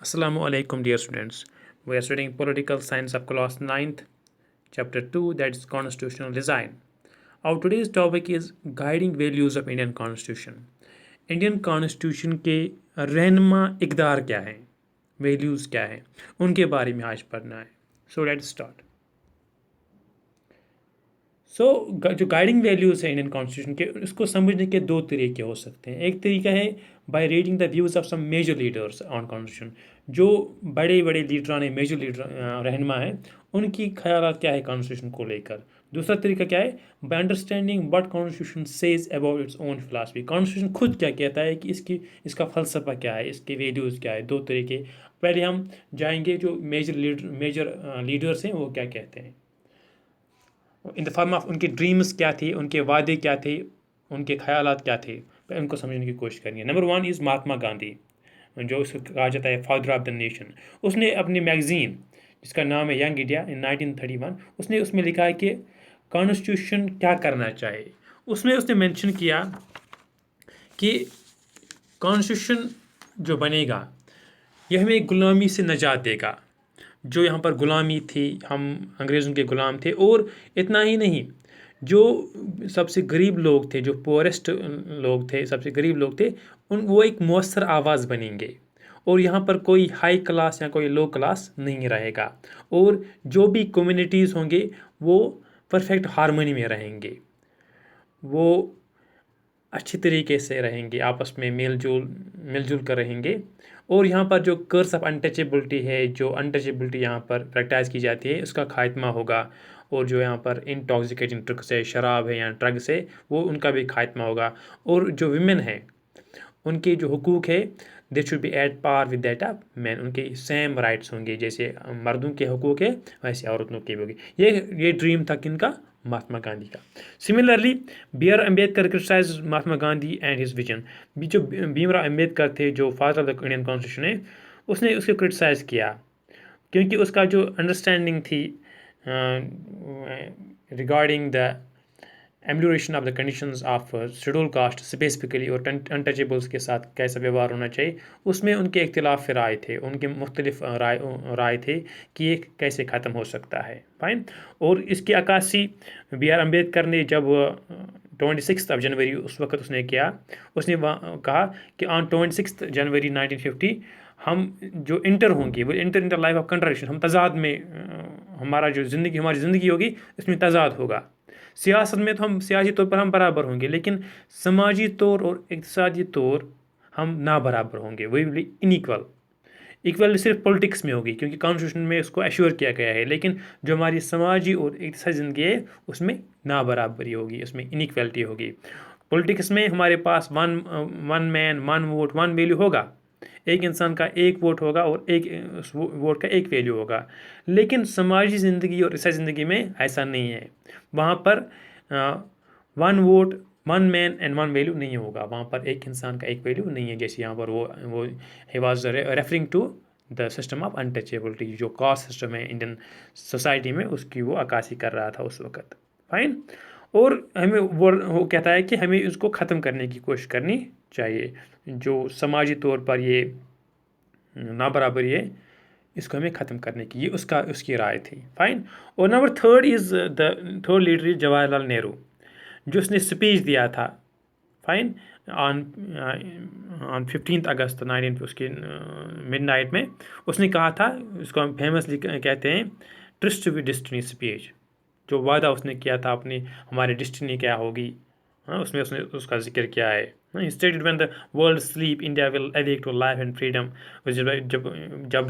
Assalamu alaikum, dear students. We are studying political science of class 9th, chapter 2, that is constitutional design. Our today's topic is guiding values of Indian constitution. Indian constitution के रहनुमा इक़दार क्या हैं, values क्या हैं, उनके बारे में आज पढ़ना है. So let's start. जो गाइडिंग वैल्यूज़ है इंडियन कॉन्स्टिट्यूशन के, उसको समझने के दो तरीके हो सकते हैं. एक तरीका है by reading the views of some major leaders on constitution. जो बड़े बड़े लीडरान है, मेजर लीडर रहनुमा है, उनकी ख्यालात क्या है कॉन्स्टिट्यूशन को लेकर. दूसरा तरीका क्या है, by understanding what constitution says about its own philosophy. Constitution खुद क्या कहता है कि इसका फ़लसफ़ा क्या है, इसके वैल्यूज़ क्या है. दो तरीके. पहले हम जाएंगे जो मेजर लीडर्स हैं वो क्या कहते हैं, इन द फॉर्म ऑफ उनके ड्रीम्स क्या थे, उनके वादे क्या थे, उनके ख्यालात क्या थे, उनको समझने की कोशिश करेंगे. नंबर 1 इज़ महात्मा गांधी, जो उसको कहा जाता है फादर ऑफ द नेशन. उसने अपनी मैगज़ीन जिसका नाम है यंग इंडिया इन 1931, उसमें लिखा है कि कॉन्स्टिट्यूशन क्या करना चाहिए. उसने मेंशन किया कि कॉन्स्टिट्यूशन जो बनेगा यह हमें गुलामी से नजात देगा. जो यहाँ पर गुलामी थी, हम अंग्रेज़ों के ग़ुलाम थे. और इतना ही नहीं, जो सबसे गरीब लोग थे, जो पुअरेस्ट लोग थे, सबसे गरीब लोग थे, वो एक मौसर आवाज़ बनेंगे. और यहाँ पर कोई हाई क्लास या कोई लो क्लास नहीं रहेगा. और जो भी कम्युनिटीज़ होंगे वो परफेक्ट हार्मनी में रहेंगे, वो अच्छी तरीके से रहेंगे, आपस में मिलजुल कर रहेंगे. और यहाँ पर जो कर्स ऑफ अनटचेबिलिटी है, जो अनटचेबिलिटी यहाँ पर प्रैक्टिस की जाती है, उसका खात्मा होगा. और जो यहाँ पर इंटॉक्सिकेटिंग ड्रग्स है, शराब है या ड्रग्स है, वो उनका भी खात्मा होगा. और जो विमेन है, उनके जो हुकूक है, they should be at par with that of man. उनके सेम राइट्स होंगे, जैसे मर्दों के हुकूक है वैसे औरतों के भी होंगे. ये ड्रीम था किनका, महात्मा गांधी का. Similarly B R Ambedkar criticise Mahatma Gandhi and his vision. जो भीमराव अम्बेडकर थे, जो father of the Indian constitution है, उसने उसको क्रिटिसाइज़ किया क्योंकि उसका जो अंडरस्टैंडिंग थी regarding the enumeration of the conditions of schedule caste specifically और अनटचेबल्स के साथ कैसा व्यवहार होना चाहिए, उसमें उनके इख्तिलाफ राय थे, उनके मुख्तलिफ राय थे कि ये कैसे ख़त्म हो सकता है. फाइन. और इसकी अक्कासी बी आर अम्बेडकर ने जब 26 जनवरी उस वक्त उसने किया, उसने कहा कि ऑन 26 जनवरी 1950 हम जो इंटर होंगे वो inter in the life of contradiction. हम तजाद में हमारी ज़िंदगी होगी, इसमें तजाद होगा. सियासत में तो हम सियासी तौर पर हम बराबर होंगे, लेकिन समाजी तौर और इक़्तिसादी तौर हम ना बराबर होंगे. We will inequal. इक्वल सिर्फ पॉलिटिक्स में होगी क्योंकि कॉन्स्टिट्यूशन में उसको एश्योर किया गया है, लेकिन जो हमारी समाजी और इक़्तिसादी ज़िंदगी है उसमें ना बराबरी होगी, उसमें इनइक्वलिटी होगी. पॉलिटिक्स में हमारे पास one man one vote one value होगा, एक इंसान का एक वोट होगा और उस वोट का एक वैल्यू होगा. लेकिन समाजी ज़िंदगी और इसाई ज़िंदगी में ऐसा नहीं है. वहाँ पर one vote one man and one value नहीं होगा. वहाँ पर एक इंसान का एक वैल्यू नहीं है. जैसे यहाँ पर वो he was referring to the system of untouchability. जो कास्ट सिस्टम है इंडियन सोसाइटी में, उसकी वो अक्कासी कर रहा था उस वक़्त. फाइन. और हमें वो कहता है कि हमें उसको ख़त्म करने की कोशिश करनी चाहिए. जो समाजी तौर पर ये ना बराबरी है, इसको हमें ख़त्म करने की ये उसकी राय थी. फाइन. और number third leader is Jawaharlal Nehru, जो उसने स्पीच दिया था. फाइन. ऑन 15 अगस्त 19 उसके मिडनाइट में उसने कहा था, उसको हम फेमसली कहते हैं ट्रस्ट विद डेस्टिनी स्पीच. जो वादा उसने किया था अपनी, हमारी डेस्टिनी क्या होगी, उसमें उसने उसका जिक्र किया है. He stated when the world sleep, India will awake to life and freedom. जब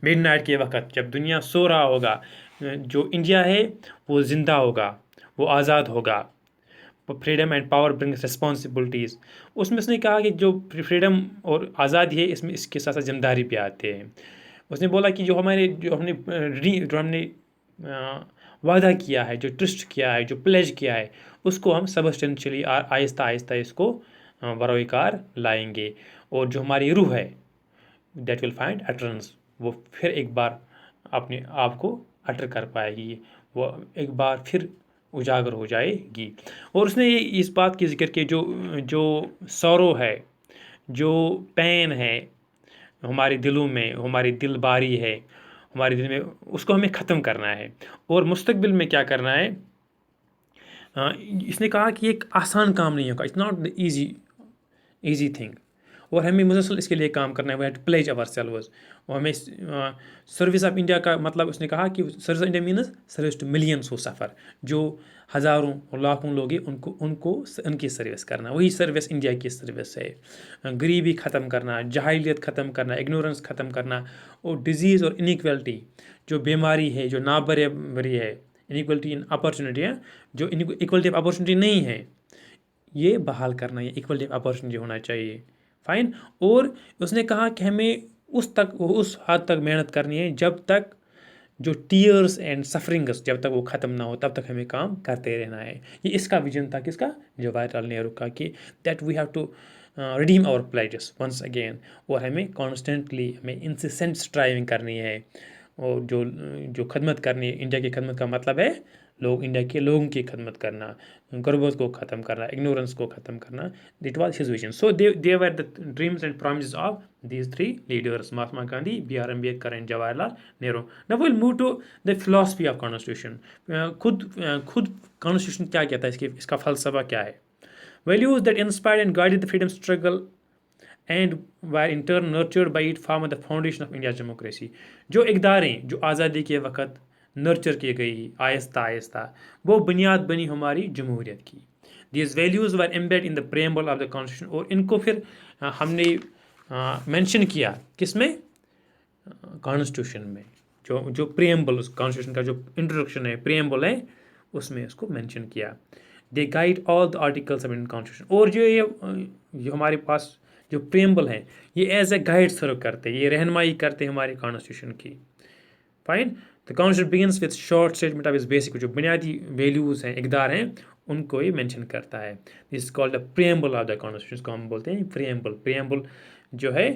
मिडनाइट के वक्त, जब दुनिया सो रहा होगा, जो इंडिया है वो ज़िंदा होगा, वो आज़ाद होगा. Freedom and power brings responsibilities. उसमें उसने कहा कि जो फ्रीडम और आज़ादी है, इसमें इसके साथ साथ जिम्मेदारी भी आते हैं. उसने बोला कि जो हमने वादा किया है, जो ट्रस्ट किया है, जो प्लेज किया है, उसको हम सबस्टेंशियली आहिस्ता आहिस्ता इसको बरोकार लाएंगे. और जो हमारी रूह है, दैट विल फाइंड अटरेंस, वो फिर एक बार अपने आप को अटर कर पाएगी, वो एक बार फिर उजागर हो जाएगी. और उसने इस बात की जिक्र की, जो सौरो है, जो पेन है, हमारे दिलों में हमारी दिलबारी है, हमारे दिल में, उसको हमें ख़त्म करना है। और मुस्तकबिल में क्या करना है, इसने कहा कि एक आसान काम नहीं होगा, it's not the easy thing. और हमें मुसलसल इसके लिए काम करना है, we have to pledge ourselves. और हमें सर्विस ऑफ इंडिया का मतलब उसने कहा कि service of India means service to millions who suffer, जो हज़ारों और लाखों लोग हैं उनको उनको उनकी सर्विस करना, वही सर्विस इंडिया की सर्विस है। गरीबी ख़त्म करना, जहालियत ख़त्म करना, इग्नोरेंस ख़त्म करना, और डिजीज़ और इनइक्वलिटी, जो बीमारी है, जो नाबराबरी है, इनइक्वलिटी इन अपॉर्चुनिटी है, जो इक्वलिटी ऑफ अपॉर्चुनिटी नहीं है, ये बहाल करना, ये इक्वलिटी ऑफ अपॉर्चुनिटी होना चाहिए। फाइन। और उसने कहा कि हमें उस हद तक मेहनत करनी है जब तक जो टीयर्स एंड सफरिंग्स जब तक वो ख़त्म ना हो, तब तक हमें काम करते रहना है। ये इसका विजन था, किसका, जवाहरलाल नेहरू का, कि that we have to redeem our pledges once again. और हमें कॉन्स्टेंटली, हमें इंसिस्टेंट स्ट्राइविंग करनी है। और जो खदमत करनी है, इंडिया की खदमत का मतलब है इंडिया के लोगों की खदमत करना, गुर्बत को ख़त्म करना, इग्नोरेंस को ख़त्म करना। It was his vision. So they were the dreams and promises of these three leaders, Mahatma Gandhi, B.R. Ambedkar and Jawaharlal Nehru. Now will move to the philosophy of constitution. खुद कॉन्स्टिट्यूशन क्या कहता है, इसका फलसफा क्या है। Values that inspired and guided the freedom struggle and were in turn nurtured by it form the foundation of India democracy. जो इकदारें जो आज़ादी के वक़्त नर्चर की गई आहिस्ता आहिस्ता, वो बुनियाद बनी हमारी जमहूरियत की। These values were embed in the preamble of the constitution. और इनको फिर हमने मेंशन किया किसमें, कॉन्स्टिट्यूशन में। जो प्रेम्बल, उस कॉन्स्टिट्यूशन का जो इंट्रोडक्शन है, प्रेम्बल है, उसमें उसको मेंशन किया। They guide all the articles of Indian constitution. और जो हमारे पास जो प्रेम्बल हैं, ये एज ए गाइड सर्व करते हैं, ये रहनुमाई करते हैं हमारी कॉन्स्टिट्यूशन की। Fine. The constitution begins with short statement of इस बेसिक, जो बुनियादी वैल्यूज़ हैं, इकदार हैं, उनको ये मेंशन करता है। This is called the preamble of the constitution, को हम बोलते हैं प्रेम्बल। प्रेम्बल जो है,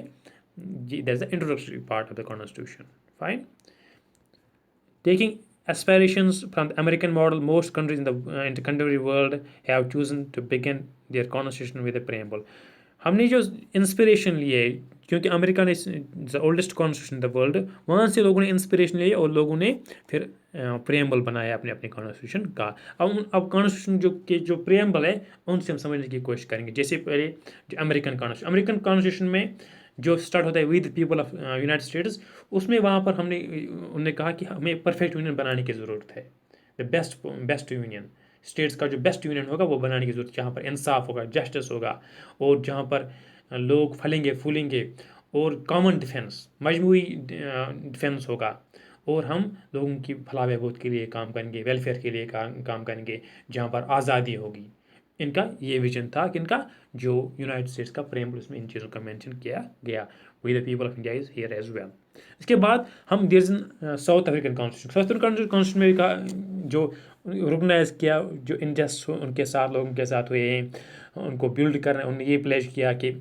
that is the introductory part of the constitution. Fine. Taking aspirations from the American model, most countries in the contemporary world have chosen to begin their constitution with a preamble. हमने जो inspiration लिए, क्योंकि America ने the oldest constitution in the world, वहाँ से लोगों ने inspiration लिए और लोगों ने फिर प्रेम्बल बनाया अपने अपने कॉन्स्टिट्यूशन का। अब कॉन्स्टिट्यूशन जो प्रेम्बल है, उनसे हम समझने की कोशिश करेंगे। जैसे पहले जो अमेरिकन कॉन्स्टिट्यूशन में जो स्टार्ट होता है with people of United states, उसमें वहाँ पर उन्होंने कहा कि हमें परफेक्ट यूनियन बनाने की ज़रूरत है। द बेस्ट यूनियन, स्टेट्स का जो बेस्ट यूनियन होगा वो बनाने की ज़रूरत है, जहाँ पर इंसाफ होगा, जस्टिस होगा, और जहाँ पर लोग फलेंगे फूलेंगे, और कॉमन डिफेंस, मजमूई डिफेंस होगा, और हम लोगों की भला बहबूद के लिए काम करेंगे, वेलफेयर के लिए काम करेंगे, जहाँ पर आज़ादी होगी। इनका ये विजन था कि इनका जो यूनाइटेड स्टेट्स का प्रेम्बल, उसमें इन चीज़ों का मेंशन किया गया। We the people of India is here as well. इसके बाद हम there is South African constitution. South African constitution में का जो रिकॉग्नाइज किया, जो इनजस्ट उनके साथ लोगों के साथ हुए हैं, उनको बिल्ड करना है, उन्होंने ये प्लेज किया कि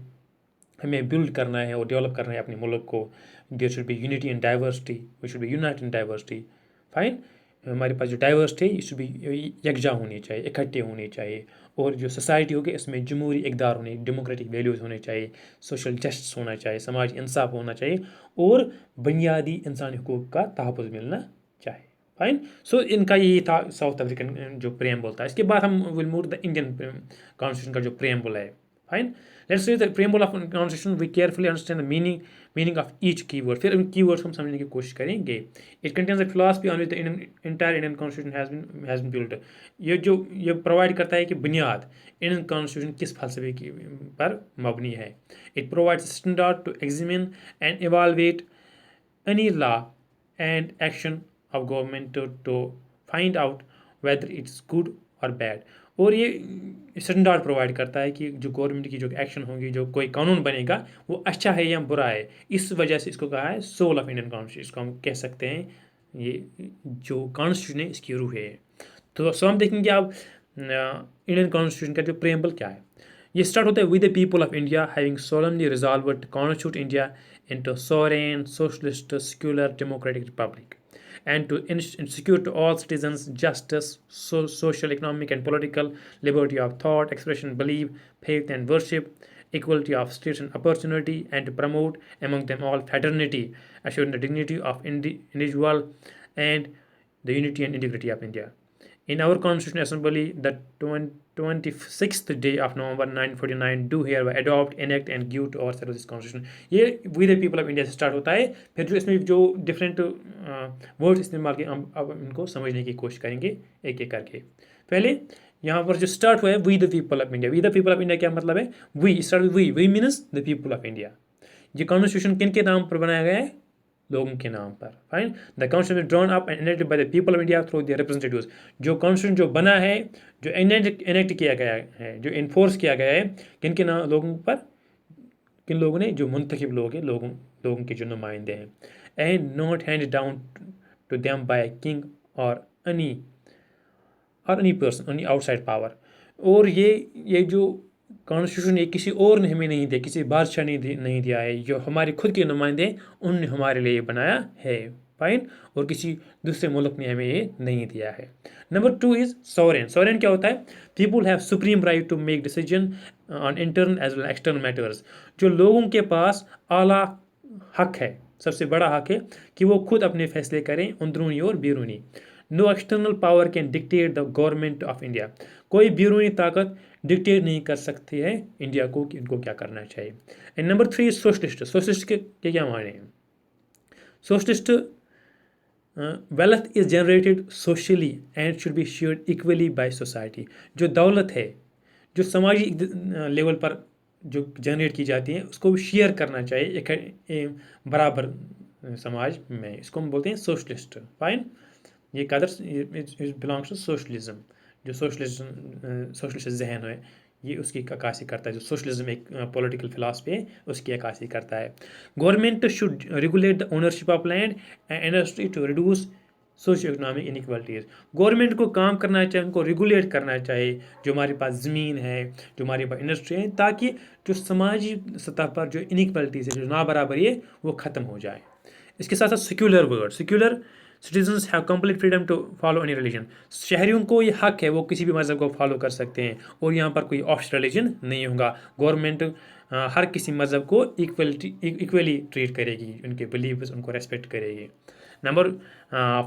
हमें बिल्ड करना है और डेवलप करना है अपने मुल्क को। There should be unity in diversity, we should be united in diversity. Fine. हमारे पास जो डाइवर्सिटी है, ये शुड बी यकजा होनी चाहिए, इकट्ठे होने चाहिए। और जो सोसाइटी होगी, इसमें जमहूरी इकदार होने, डेमोक्रेटिक वैल्यूज़ होने चाहिए, सोशल जस्टिस होना चाहिए, समाज इंसाफ होना चाहिए, और बुनियादी इंसानी हुकूक का तहफ़्फ़ुज़ मिलना चाहिए। फाइन। सो इनका यही था साउथ अफ्रीकन जो प्रेम्बल था। इसके बाद हम will move the Indian constitution का जो प्रेम्बल है। Fine. Let's read the preamble of constitution, we carefully understand the meaning of each keyword. फिर उन कीवर्ड्स को हम समझने की कोशिश करेंगे। It contains the philosophy on which the entire Indian constitution has been built. ये प्रोवाइड करता है कि बुनियाद इंडियन कॉन्स्टिट्यूशन किस फलसफे की पर मबनी है। It provides standard to examine and evaluate any law and action of government to find out whether it's good और बैड। और ये स्टैंडर्ड प्रोवाइड करता है कि जो गवर्नमेंट की जो एक्शन होगी, जो कोई कानून बनेगा, वो अच्छा है या बुरा है। इस वजह से इसको कहा है सोल ऑफ इंडियन कॉन्स्टिट्यूशन। इसको हम कह सकते हैं, ये जो कॉन्स्टिट्यूशन है, इसकी रूह है। तो हम देखेंगे अब इंडियन कॉन्स्टिट्यूशन का जो प्रेम्बल क्या है। ये स्टार्ट होता है with the people of India having solemnly resolved to constitute India into sovereign socialist secular democratic republic and to secure to all citizens justice, social, economic, and political liberty of thought, expression, belief, faith, and worship, equality of status and opportunity, and to promote among them all fraternity, assuring the dignity of individual and the unity and integrity of India. In our Constitutional Assembly, the 26th day of November 1949 do hereby adopt, enact and give to ourselves this Constitution. ये we the people of India से start होता है। फिर जो इसमें जो different words इस्तेमाल किए हम अब इनको समझने की कोशिश करेंगे एक एक करके। पहले यहाँ पर जो स्टार्ट हुआ है we the people of India. We the people of India क्या मतलब है? We start we means the people of India. ये कॉन्स्टिट्यूशन किन के नाम पर बनाया गया है? लोगों के नाम पर। Fine. The constitution drawn up and enacted by the people of India through their representatives. जो कॉन्स्टिट्यूशन जो बना है, जो एनेक्ट किया गया है, जो इन्फोर्स किया गया है, किन के नाम लोगों पर? किन लोगों ने? जो मुंतखब लोग हैं, लोगों के जो नुमाइंदे हैं। And not handed down to them by king और any person, any outside power. और ये जो कॉन्स्टिट्यूशन ये किसी और ने हमें नहीं दिया, किसी बादशाह ने नहीं दिया है, जो हमारे खुद के नुमाइंदे उनने हमारे लिए बनाया है। फाइन। और किसी दूसरे मुल्क ने हमें ये नहीं दिया है। Number 2 is sovereign. सॉवरेन क्या होता है? People have supreme right to make decision on internal as well external matters. जो लोगों के पास आला हक है, सबसे बड़ा हक है कि वो खुद अपने फैसले करें, अंदरूनी और बैरूनी। No external power can dictate the government of India. कोई बैरूनी ताकत डिक्टेट नहीं कर सकती है इंडिया को कि इनको क्या करना चाहिए। And number 3 socialist. सोशलिस्ट के क्या माने हैं? Socialist wealth is generated socially and should be shared equally by society. जो दौलत है, जो समाजी लेवल पर जो जनरेट की जाती है, उसको भी शेयर करना चाहिए एक बराबर समाज में। इसको हम बोलते हैं सोशलिस्ट। फाइन। ये कदर बिलोंग्स टू सोशलिज्म। जो सोशलिस्ट जहन है, ये उसकी अक्कासी करता है। जो सोशलिज्म एक पॉलिटिकल फिलासफी है, उसकी अक्कासी करता है। Government should regulate the ownership of land and industry to reduce socio economic inequalities. Government को काम करना चाहिए, उनको रेगुलेट करना चाहिए जो हमारे पास ज़मीन है, जो हमारे पास इंडस्ट्री है, ताकि जो समाजी सतह पर जो इनइक्वालिटीज़ है, जो नाबराबरी है, वो ख़त्म हो जाए। इसके साथ साथ secular word. Secular citizens have complete freedom to follow any religion. शहरियों को ये हक है, वो किसी भी मज़हब को फॉलो कर सकते हैं और यहाँ पर कोई ऑफ रिलीजन नहीं होगा। गवर्नमेंट हर किसी मज़हब को इक्वली ट्रीट करेगी, उनके बिलीव्स उनको रेस्पेक्ट करेगी। Number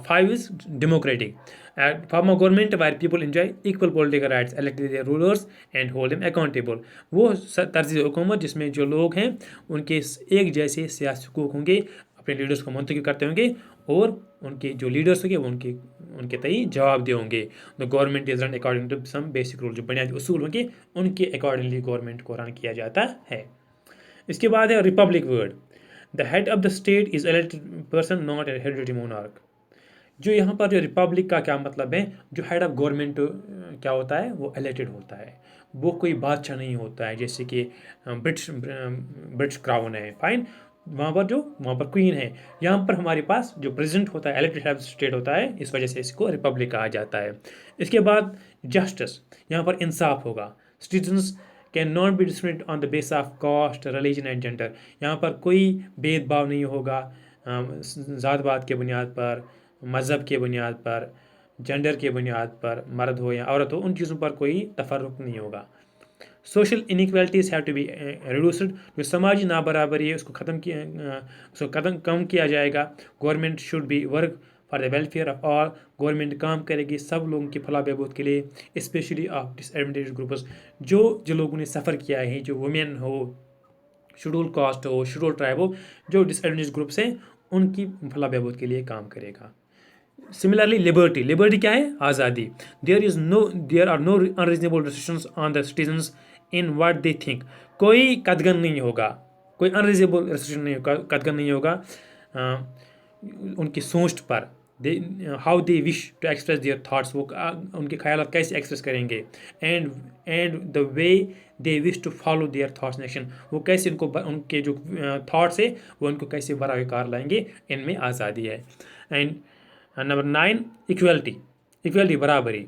5 is democratic. Form of government wire people enjoy equal political rights, elect their rulers and hold them accountable. वो तर्ज हुकूमत जिसमें जो लोग हैं उनके एक जैसे सियासी हुकूक होंगे, अपने लीडर्स को मुंतखब करते होंगे और उनके जो लीडर्स होंगे वो उनके तय जवाबदेह होंगे। The government is run according to some basic rule. जो बुनियादी उसूल होंगे उनके अकॉर्डिंगली गवर्नमेंट को रन किया जाता है। इसके बाद है Republic word. The head of the state is elected person, not a hereditary monarch. जो यहाँ पर जो रिपब्लिक का क्या मतलब है? जो हेड ऑफ गवर्नमेंट क्या होता है? वो इलेक्टेड होता है, वो कोई बादशाह नहीं होता है जैसे कि ब्रिटिश क्राउन है। फाइन। वहाँ पर क्वीन है। यहाँ पर हमारे पास जो प्रेसिडेंट होता है इलेक्टेड हेड ऑफ स्टेट होता है, इस वजह से इसको रिपब्लिक कहा जाता है। इसके बाद जस्टिस। यहाँ पर इंसाफ होगा। Citizens can not be discriminated on the base of caste, religion and gender. यहाँ पर कोई भेदभाव नहीं होगा ज़ात पात के बुनियाद पर, मज़हब के बुनियाद पर, जेंडर के बुनियाद पर, मर्द हो या औरत हो, उन चीज़ों पर कोई तफर्रुक नहीं होगा। Social inequalities have to be reduced. जो समाजी नाबराबरी है उसको कम किया जाएगा। Government should be work for the welfare of all. Government काम करेगी सब लोगों की फलाह बहबूद के लिए, स्पेशली ऑफ डिसएडवांटेज ग्रुप्स। जो लोगों ने सफ़र किया है, जो वुमेन हो, शेड्यूल कास्ट हो, शेड्यूल ट्राइब हो, जो डिसएडवांटेज ग्रुप्स हैं, उनकी फलाह बहबूद के लिए काम करेगा। Similarly liberty. लिबर्टी क्या है? आज़ादी। There are no unreasonable restrictions on the citizens in what they think. कोई कदगन नहीं होगा, कोई अनरीजनेबल रिस्ट्रिक्शन नहीं होगा, कदगन नहीं होगा उनकी सोच पर। How they wish to express their thoughts. वो उनके ख्याल कैसे एक्सप्रेस करेंगे। And the way they wish to follow their thoughts in action. वो कैसे उनके जो थाट्स है वो उनको कैसे बराकार लाएंगे, इनमें आज़ादी है। And number 9 equality. इक्वलिटी बराबरी।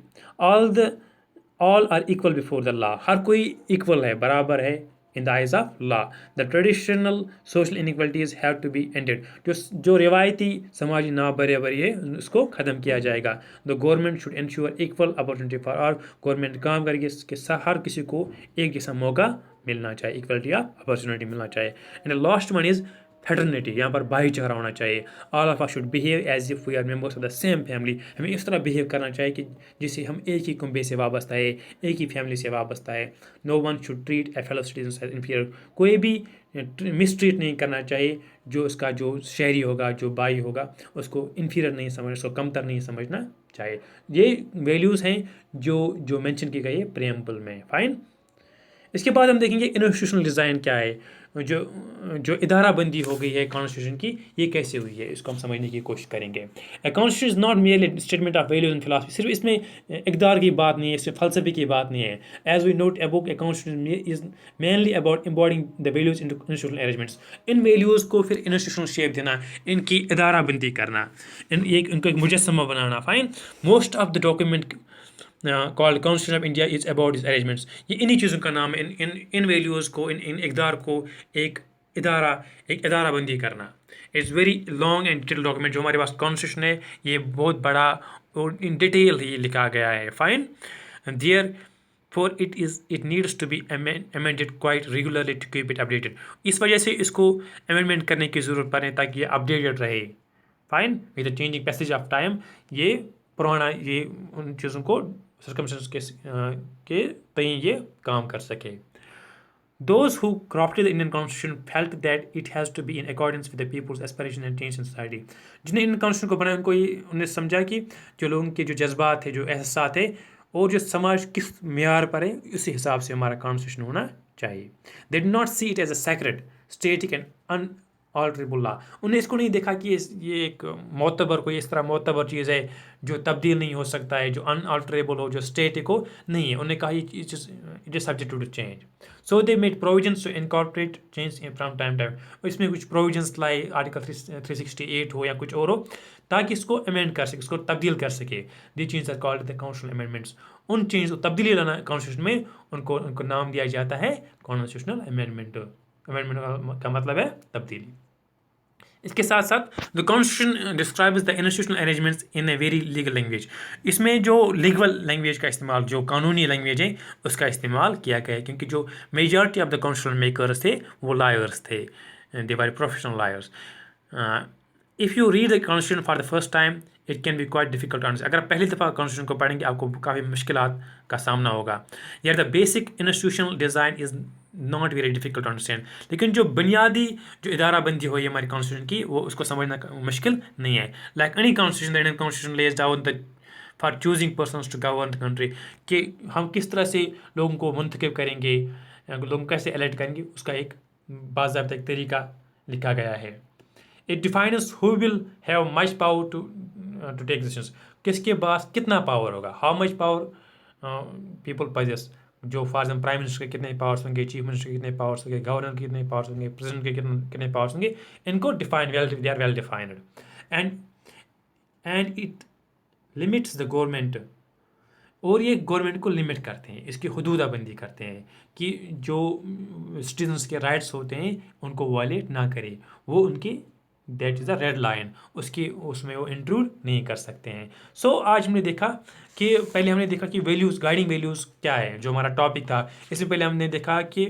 All are equal before the law. हर कोई इक्वल है, बराबर है in the eyes of law. The traditional social inequalities have to be ended. जो रिवायती समाजी नाबराबरी है उसको ख़त्म किया जाएगा। The government should ensure equal opportunity for all. Government काम करेगी कि हर किसी को एक जैसा मौका मिलना चाहिए, इक्वलिटी ऑफ अपॉर्चुनिटी मिलना चाहिए। And last one is fraternity, यहाँ पर भाईचारा होना चाहिए। All of us should behave as if we are members of the same family, हमें इस तरह बिहेव करना चाहिए कि जिससे हम एक ही कुंबे से वाबस्ता है, एक ही फैमिली से वाबस्ता है। No one should treat a fellow citizen as inferior, कोई भी मिसट्रीट नहीं करना चाहिए जो उसका जो शहरी होगा, जो भाई होगा, उसको इन्फीरियर नहीं समझना, उसको कमतर नहीं समझना चाहिए। ये वैल्यूज़ हैं जो जो मेंशन की गई है प्रेम्बल में। फाइन। इसके बाद हम देखेंगे इंस्टीट्यूशनल डिज़ाइन क्या है, जो जो इदारा बंदी हो गई है कॉन्स्टिट्यूशन की, ये कैसे हुई है, इसको हम समझने की कोशिश करेंगे। A constitution is not merely statement of values and philosophy, सिर्फ इसमें इकदार की बात नहीं है, सिर्फ फलसफे की बात नहीं है। As we note above, a constitution is mainly about embodying the values in institutional arrangements, इन वैल्यूज़ को फिर इंस्टीट्यूशनल शेप देना, इनकी इदारा बंदी करना, इनको एक मुजस्समा बनाना। Fine. Most of the document called constitution of India is about this arrangements, ये इन्हीं चीज़ों का नाम है, इन वैल्यूज़ को, इन इकदार को एक इदारा बंदी करना। It's very long and detail document, जो हमारे पास कॉन्स्टिट्यूशन है ये बहुत बड़ा और इन डिटेल ही लिखा गया है। Fine. Therefore it needs to be amended quite regularly to keep it updated, इस वजह से इसको अमेंडमेंट करने की ज़रूरत पड़े ताकि ये अपडेटेड रहे। Fine. With the changing passage of time, ये पुराना ये उन चीज़ों को सर्कमस्टेंस के तय ये काम कर सके। Those who crafted the Indian Constitution felt that it has to be in accordance with the people's aspiration and change in society. जिन्हें इंडियन कॉन्स्टिट्यूशन को बनाया उनको ये उन्हें समझा कि जो लोगों के जो जज्बात है, जो एहसास है और जो समाज किस मेयार पर है, उसी हिसाब से हमारा कॉन्स्टिट्यूशन होना चाहिए। They did not see it as a sacred, static and unalterable law, उन्हें इसको नहीं देखा कि ये एक मोतबर, कोई इस तरह मोतबर चीज़ है जो तब्दील नहीं हो सकता है, जो अनऑल्टरेबल हो, जो स्टेटिक हो, नहीं है। उन्हें कहा it is subject to change. So they made provisions to incorporate change from time time, इसमें कुछ प्रोविजंस लाए, आर्टिकल 368 हो या कुछ और हो, ताकि इसको अमेंड कर सके, इसको तब्दील कर सके। The change are called the constitutional amendments, उन चेंज को तब्दीली लाना कॉन्स्टिट्यूशन में, उनको नाम दिया जाता है कॉन्स्टिट्यूशनल अमेंडमेंट। अमेंडमेंट का मतलब है तब्दीली। इसके साथ साथ the constitution describes the institutional arrangements in a very legal language, इसमें जो लीगल लैंग्वेज का इस्तेमाल, जो कानूनी लैंग्वेज है उसका इस्तेमाल किया गया है, क्योंकि जो majority of the constitution makers थे वो लायर्स थे, they were professional lawyers. If you read the constitution for the first time it can be quite difficult to understand, अगर पहली दफ़ा कॉन्स्टिट्यूशन को पढ़ेंगे आपको काफ़ी मुश्किलात का सामना होगा। यार the basic institutional design is not very difficult to understand, लेकिन जो बुनियादी जो इदारा बंदी हुई है हमारी कॉन्स्टिट्यूशन की, वो उसको समझना मुश्किल नहीं है। Like any constitution, the Indian constitution lays down the for choosing persons to govern the country, कि हम किस तरह से लोगों को मुंतखब करेंगे, लोगों को कैसे इलेक्ट करेंगे, उसका एक बाज़ाब्ता एक तरीका लिखा गया है। It defines who will have much power to take decisions, किसके पास कितना पावर होगा, how much power people possess, जो फॉर एग्जाम्पल प्राइम मिनिस्टर के कितने पावर्स होंगे, चीफ मिनिस्टर के कितने पावर्स होंगे, गवर्नर के कितने पावर्स होंगे, प्रेसिडेंट के कितने पावर्स होंगे, इनको define they are well defined. And it limits the government, और ये गवर्नमेंट को लिमिट करते हैं, इसकी हदूदाबंदी करते हैं कि जो सिटीजन्स के राइट्स होते हैं उनको वायलेट ना करे, वो उनकी that is a red line, उसमें वो इंट्रूड नहीं कर सकते हैं। सो आज हमने देखा कि पहले हमने देखा कि वैल्यूज़, गाइडिंग वैल्यूज़ क्या है, जो हमारा टॉपिक था। इससे पहले हमने देखा कि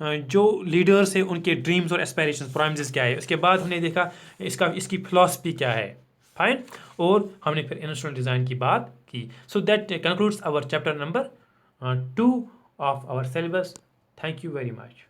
जो लीडर्स हैं उनके ड्रीम्स और एस्पायरेशंस, प्रॉमिसेस क्या है। उसके बाद हमने देखा इसकी फिलॉसफी क्या है। फाइन। और हमने फिर इंस्टीट्यूशनल डिज़ाइन की बात की। So that concludes our chapter number 2 of our syllabus. Thank you very much.